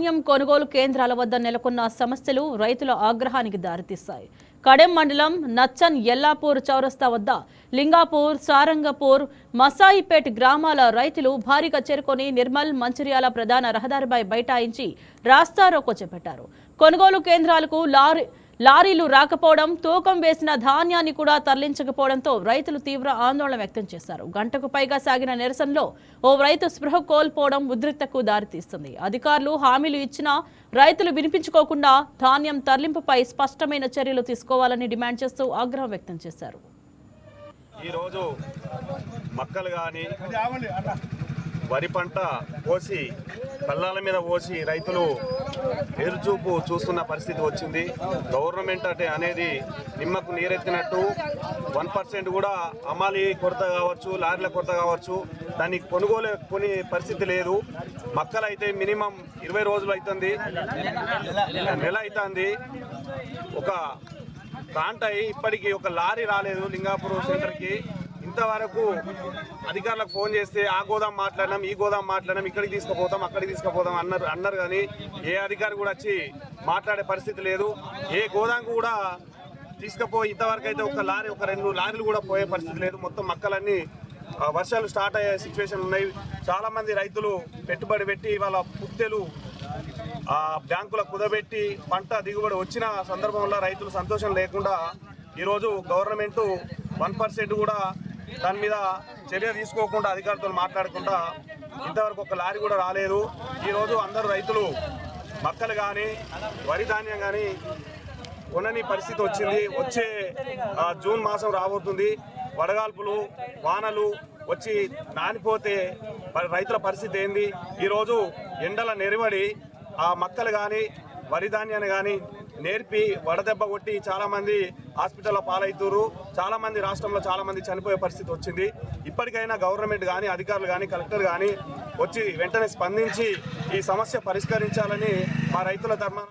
ధాన్యం కొనుగోలు కేంద్రాల వద్ద నెలకొన్న సమస్యలు రైతుల ఆగ్రహానికి దారితీస్తాయి. కడెం మండలం నచ్చన్ ఎల్లాపూర్ చౌరస్తా వద్ద లింగాపూర్, సారంగపూర్, మసాయిపేట్ గ్రామాల రైతులు భారీగా చేరుకొని నిర్మల్ మంచిర్యాల ప్రధాన రహదారిపై బైఠాయించి రాస్తారోకో చేపట్టారు. కొనుగోలు కేంద్రాలకు లారీలు రాకపోవడం, తూకం వేసిన ధాన్యాన్ని కూడా తరలించకపోవడంతో రైతులు తీవ్ర ఆందోళన వ్యక్తం చేశారు. గంటకు పైగా సాగిన నిరసనలో ఓ రైతు స్పృహ కోల్పోవడం ఉద్రిక్తతకు దారితీస్తుంది. అధికారులు హామీలు ఇచ్చినా రైతులు వినిపించుకోకుండా ధాన్యం తరలింపుపై స్పష్టమైన చర్యలు తీసుకోవాలని డిమాండ్ చేస్తూ ఆగ్రహం వ్యక్తం చేశారు. ఈరోజు మక్కలు కానీ వరి పంట పోసి కళ్ళాల మీద పోసి రైతులు ఎదురుచూపు చూస్తున్న పరిస్థితి వచ్చింది. గవర్నమెంట్ అనేది నిమ్మకు నీరెత్తినట్టు 1% కూడా అమ్మాలి కొరత కావచ్చు, లారీల కొరత కావచ్చు, దాన్ని కొనే పరిస్థితి లేదు. మక్కలు అయితే మినిమం 20 రోజులు అవుతుంది, నెల అవుతుంది. ఒక ప్రాంతం ఇప్పటికీ ఒక లారీ రాలేదు లింగాపూర్ సెంటర్కి. ఇంతవరకు అధికారులకు ఫోన్ చేస్తే ఆ గోదాం మాట్లాడినాం, ఈ గోదాం మాట్లాడినాం, ఇక్కడికి తీసుకుపోతాం, అక్కడికి తీసుకుపోతాం అన్నారు కానీ ఏ అధికారి కూడా వచ్చి మాట్లాడే పరిస్థితి లేదు. ఏ గోదాం కూడా తీసుకుపోయి ఇంతవరకు అయితే ఒక లారీ, ఒక 2 లారీలు కూడా పోయే పరిస్థితి లేదు. మొత్తం మక్కలన్నీ వర్షాలు స్టార్ట్ అయ్యే సిచ్యువేషన్ ఉన్నాయి. చాలామంది రైతులు పెట్టుబడి పెట్టి వాళ్ళ పుత్తెలు బ్యాంకుల కుదబెట్టి పంట దిగుబడి వచ్చిన సందర్భంలో రైతులు సంతోషం లేకుండా ఈరోజు గవర్నమెంట్ 1% కూడా దాని మీద చర్య తీసుకోకుండా అధికారులతో మాట్లాడకుండా ఇంతవరకు ఒక లారీ కూడా రాలేదు. ఈరోజు అందరూ రైతులు మక్కలు కానీ వరి ధాన్యం కానీ కొనని పరిస్థితి వచ్చింది. వచ్చే జూన్ మాసం రాబోతుంది. వడగాల్పులు, వానలు వచ్చి నానిపోతే రైతుల పరిస్థితి ఏంది? ఈరోజు ఎండల నెరవడి ఆ మక్కలు కానీ వరి ధాన్యాన్ని కానీ నేర్పి వడదెబ్బ కొట్టి చాలామంది హాస్పిటల్లో పాలవుతారు. చాలామంది రాష్ట్రంలో చాలామంది చనిపోయే పరిస్థితి వచ్చింది. ఇప్పటికైనా గవర్నమెంట్ కానీ అధికారులు కానీ కలెక్టర్ కానీ వచ్చి వెంటనే స్పందించి ఈ సమస్య పరిష్కరించాలని మా రైతుల తరఫున